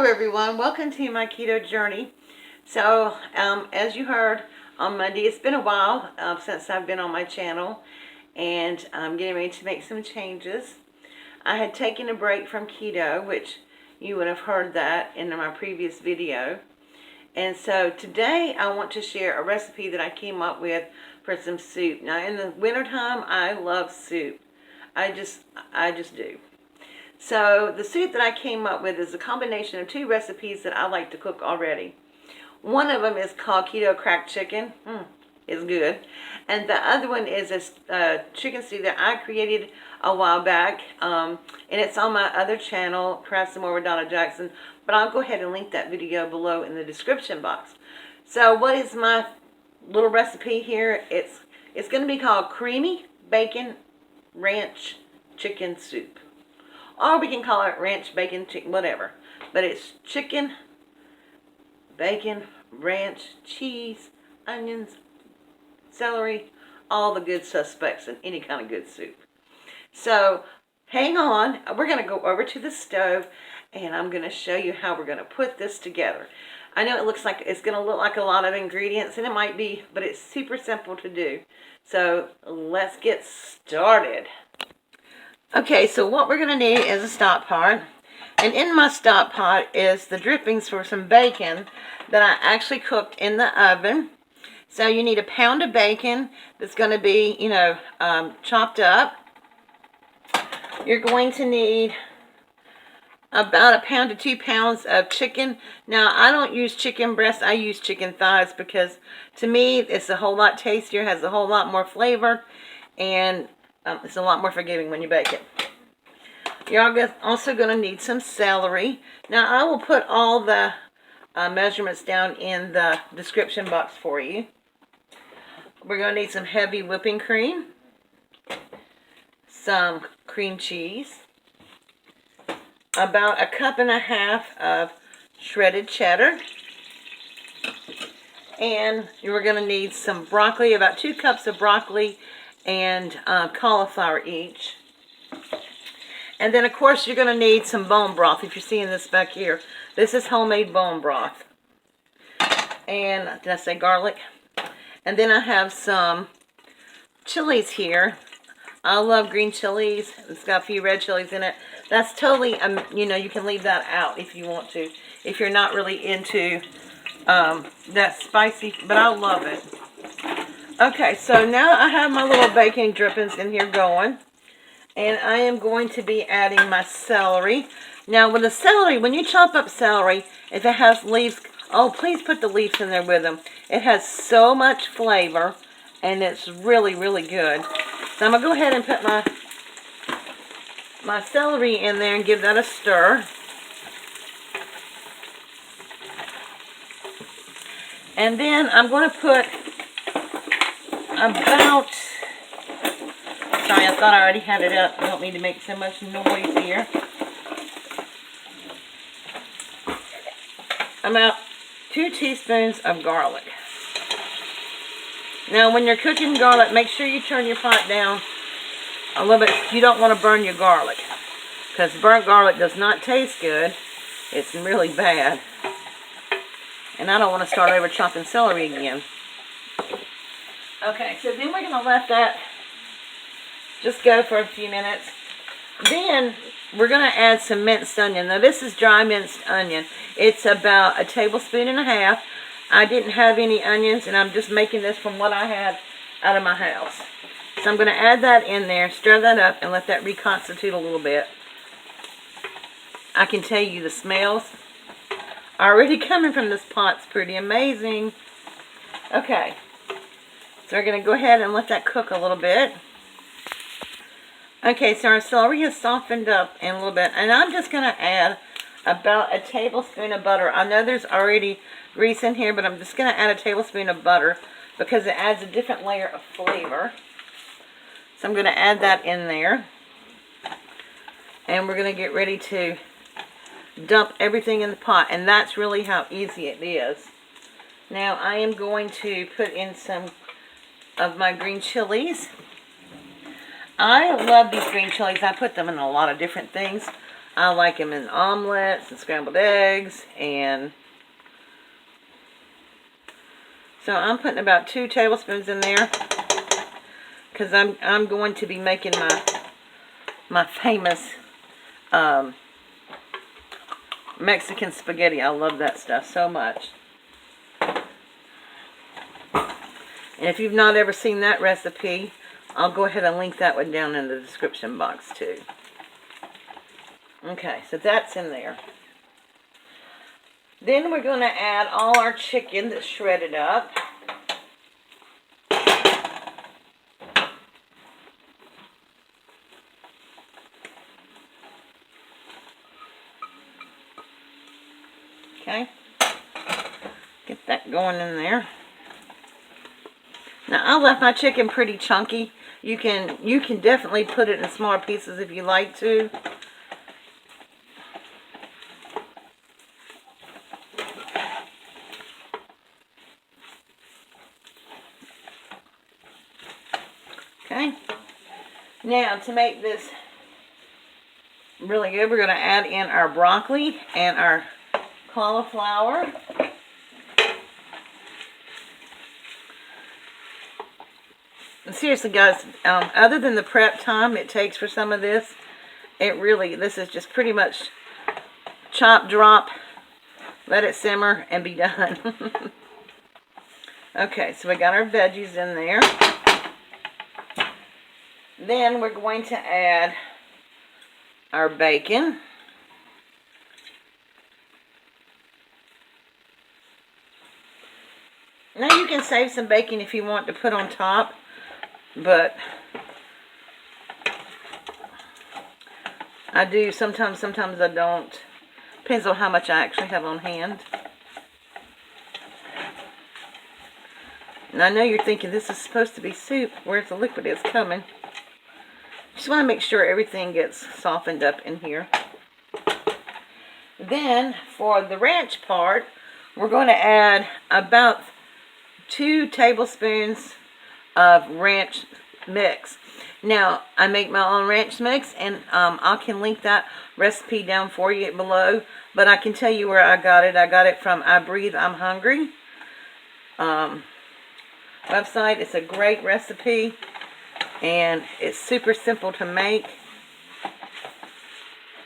everyone, welcome to my keto journey. So as you heard on Monday, it's been a while since I've been on my channel, and I'm getting ready to make some changes. I had taken a break from keto, which you would have heard that in my previous video, and so today I want to share a recipe that I came up with for some soup. Now in the wintertime, I love soup. I just do. So the soup that I came up with is a combination of two recipes that I like to cook already. One of them is called keto cracked chicken. It's good. And the other one is a chicken stew that I created a while back. And it's on my other channel, Craft Some More with Donna Jackson. But I'll go ahead and link that video below in the description box. So what is my little recipe here? It's going to be called Creamy Bacon Ranch Chicken Soup. Or we can call it ranch bacon chicken, whatever. But it's chicken, bacon, ranch, cheese, onions, celery, all the good suspects in any kind of good soup. So hang on, we're going to go over to the stove and I'm going to show you how we're going to put this together. I know it looks like it's going to look like a lot of ingredients, and it might be, but it's super simple to do. So let's get started. Okay, so what we're going to need is a stock pot. And in my stock pot is the drippings for some bacon that I actually cooked in the oven. So you need a pound of bacon that's going to be, chopped up. You're going to need about a pound to 2 pounds of chicken. Now, I don't use chicken breast. I use chicken thighs because to me, it's a whole lot tastier, has a whole lot more flavor, and it's a lot more forgiving when you bake it. You're also going to need some celery. Now, I will put all the measurements down in the description box for you. We're going to need some heavy whipping cream, some cream cheese, about 1.5 cups of shredded cheddar, and you're going to need some broccoli, about 2 cups of broccoli, and cauliflower each. And then, of course, you're going to need some bone broth. If you're seeing this back here, this is homemade bone broth. And did I say garlic? And then I have some chilies here. I love green chilies. It's got a few red chilies in it. That's totally, you can leave that out if you want to, if you're not really into that spicy, but I love it. Okay, so now I have my little bacon drippings in here going. And I am going to be adding my celery. Now, with the celery, when you chop up celery, if it has leaves, oh, please put the leaves in there with them. It has so much flavor, and it's really, really good. So I'm going to go ahead and put my celery in there and give that a stir. And then I'm going to put about... Sorry, I thought I already had it up. I don't need to make so much noise here. About 2 teaspoons of garlic. Now, when you're cooking garlic, make sure you turn your pot down a little bit. You don't want to burn your garlic, because burnt garlic does not taste good. It's really bad. And I don't want to start over chopping celery again. Okay, so then we're going to let that just go for a few minutes. Then we're going to add some minced onion. Now this is dry minced onion. It's about 1.5 tablespoons. I didn't have any onions, and I'm just making this from what I had out of my house. So I'm going to add that in there, stir that up, and let that reconstitute a little bit. I can tell you the smells already coming from this pot's pretty amazing. Okay, so we're going to go ahead and let that cook a little bit. Okay, so our celery has softened up in a little bit, and I'm just going to add about 1 tablespoon of butter. I know there's already grease in here, but I'm just going to add 1 tablespoon of butter because it adds a different layer of flavor. So I'm going to add that in there, and we're going to get ready to dump everything in the pot, and that's really how easy it is. Now I am going to put in some of my green chilies. I love these green chilies. I put them in a lot of different things. I like them in omelets and scrambled eggs, and so I'm putting about 2 tablespoons in there because I'm going to be making my famous Mexican spaghetti. I love that stuff so much. And if you've not ever seen that recipe, I'll go ahead and link that one down in the description box too. Okay, so that's in there. Then we're going to add all our chicken that's shredded up. Okay, get that going in there. Now I left my chicken pretty chunky. You can definitely put it in smaller pieces if you like to. Okay. Now to make this really good, we're going to add in our broccoli and our cauliflower. And seriously, guys, other than the prep time it takes for some of this, this is just pretty much chop, drop, let it simmer, and be done. Okay, so we got our veggies in there. Then we're going to add our bacon. Now you can save some bacon if you want to put on top, but I do sometimes I don't. Depends on how much I actually have on hand. And I know you're thinking this is supposed to be soup. Where's the liquid is coming? Just want to make sure everything gets softened up in here. Then for the ranch part, we're going to add about 2 tablespoons of ranch mix. Now, I make my own ranch mix, and I can link that recipe down for you below, but I can tell you where I got it. I got it from I Breathe, I'm Hungry website. It's a great recipe, and it's super simple to make.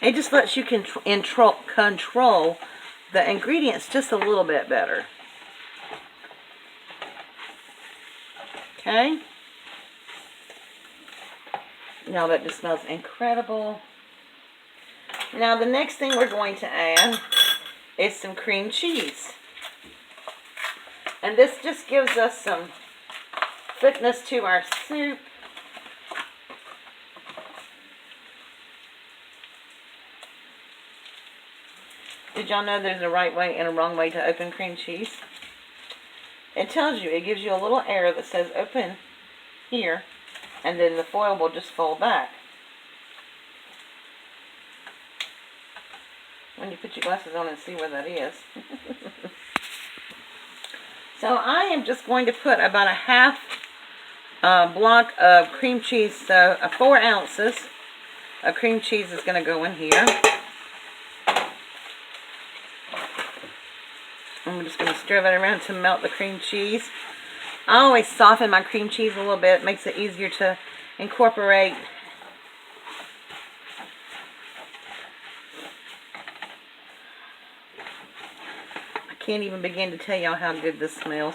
It just lets you control the ingredients just a little bit better. Okay. Now that just smells incredible. Now the next thing we're going to add is some cream cheese. And this just gives us some thickness to our soup. Did y'all know there's a right way and a wrong way to open cream cheese? It tells you, it gives you a little arrow that says open here, and then the foil will just fold back. When you put your glasses on and see where that is. So I am just going to put about a half block of cream cheese, so 4 ounces of cream cheese is going to go in here. I'm just going to stir that around to melt the cream cheese. I always soften my cream cheese a little bit. It makes it easier to incorporate. I can't even begin to tell y'all how good this smells.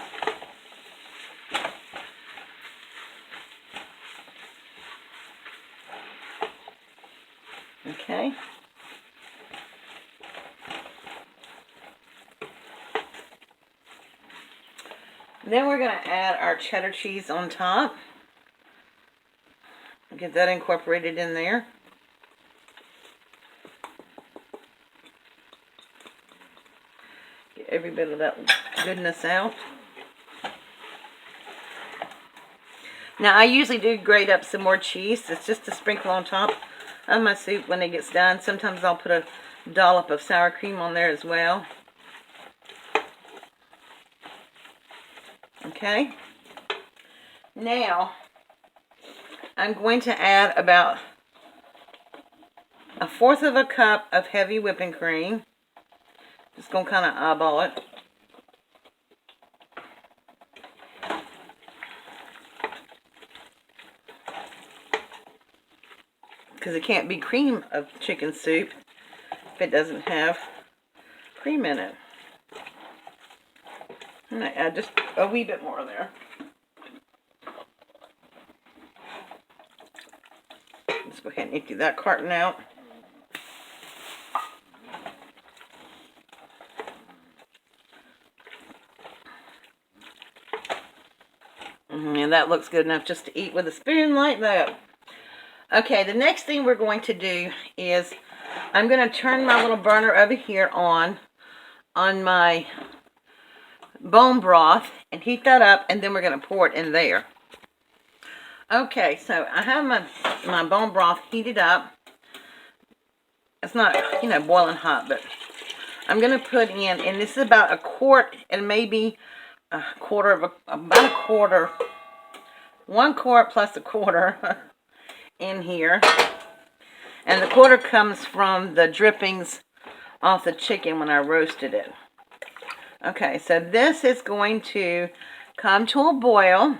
Okay. Then we're going to add our cheddar cheese on top. Get that incorporated in there. Get every bit of that goodness out. Now I usually do grate up some more cheese. It's just to sprinkle on top of my soup when it gets done. Sometimes I'll put a dollop of sour cream on there as well. Okay, now I'm going to add about 1/4 of a cup of heavy whipping cream. Just going to kind of eyeball it. Because it can't be cream of chicken soup if it doesn't have cream in it. I'm going to add just a wee bit more there. Let's go ahead and empty that carton out. And that looks good enough just to eat with a spoon like that. Okay, the next thing we're going to do is I'm going to turn my little burner over here on my bone broth and heat that up, and then we're going to pour it in there. Okay, so I have my bone broth heated up. It's not, boiling hot, but I'm going to put in, and this is about a quart and maybe a quarter of about a quarter, 1 quart plus a quarter in here. And the quarter comes from the drippings off the chicken when I roasted it. Okay, so this is going to come to a boil.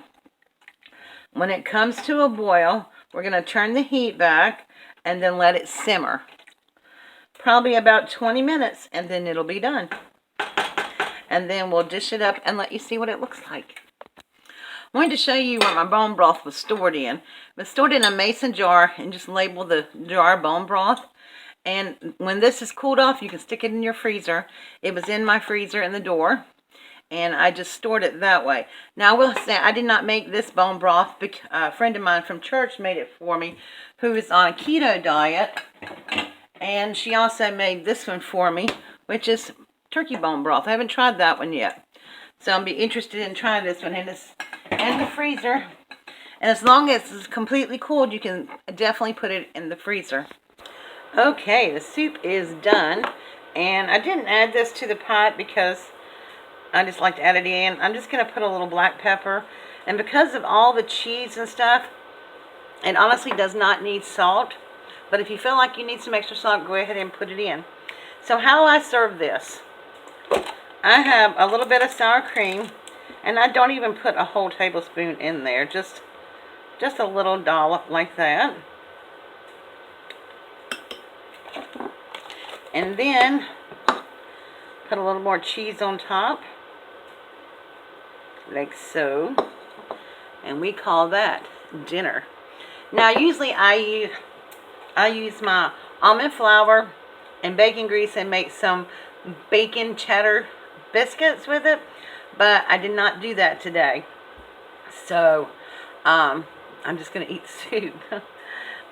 When it comes to a boil, we're going to turn the heat back and then let it simmer. Probably about 20 minutes, and then it'll be done. And then we'll dish it up and let you see what it looks like. I wanted to show you what my bone broth was stored in. It was stored in a mason jar, and just label the jar bone broth. And when this is cooled off, you can stick it in your freezer. It was in my freezer in the door, and I just stored it that way. Now, I will say I did not make this bone broth. A friend of mine from church made it for me, who is on a keto diet. And she also made this one for me, which is turkey bone broth. I haven't tried that one yet. So I'll be interested in trying this one. And it's in the freezer. And as long as it's completely cooled, you can definitely put it in the freezer. Okay, the soup is done. And I didn't add this to the pot because I just like to add it in. I'm just going to put a little black pepper. And because of all the cheese and stuff, it honestly does not need salt. But if you feel like you need some extra salt, go ahead and put it in. So how I serve this, I have a little bit of sour cream, and I don't even put a whole tablespoon in there, just a little dollop like that. And then put a little more cheese on top, like so. And we call that dinner. Now usually I use my almond flour and bacon grease and make some bacon cheddar biscuits with it, but I did not do that today. So I'm just going to eat soup.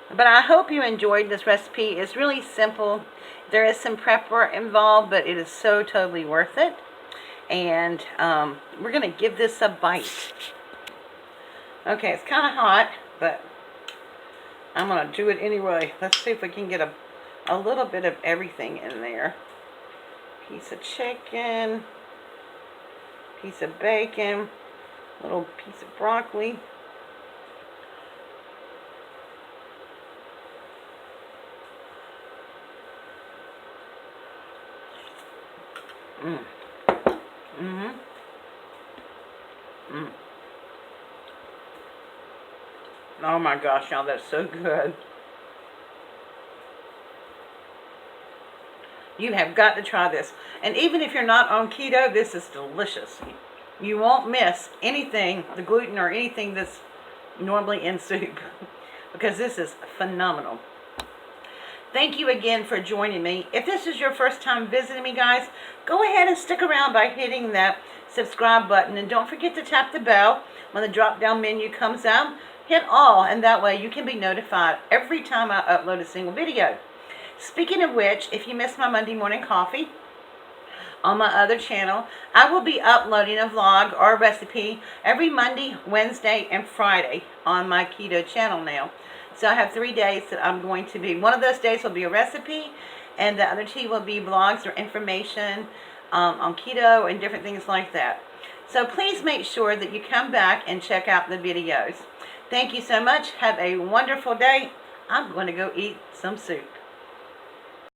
But I hope you enjoyed this recipe. It's really simple. There is some prep work involved, but it is so totally worth it. And we're going to give this a bite. Okay, it's kind of hot, but I'm going to do it anyway. Let's see if we can get a little bit of everything in there. Piece of chicken, piece of bacon, little piece of broccoli. Oh my gosh, y'all, that's so good. You have got to try this. And even if you're not on keto, this is delicious. You won't miss anything, the gluten or anything that's normally in soup, because this is phenomenal. Thank you again for joining me. If this is your first time visiting me, guys, go ahead and stick around by hitting that subscribe button. And don't forget to tap the bell when the drop-down menu comes out. Hit all, and that way you can be notified every time I upload a single video. Speaking of which, if you missed my Monday morning coffee on my other channel, I will be uploading a vlog or a recipe every Monday, Wednesday, and Friday on my keto channel now. So I have 3 days that I'm going to be, one of those days will be a recipe, and the other 2 will be vlogs or information on keto and different things like that. So please make sure that you come back and check out the videos. Thank you so much. Have a wonderful day. I'm going to go eat some soup.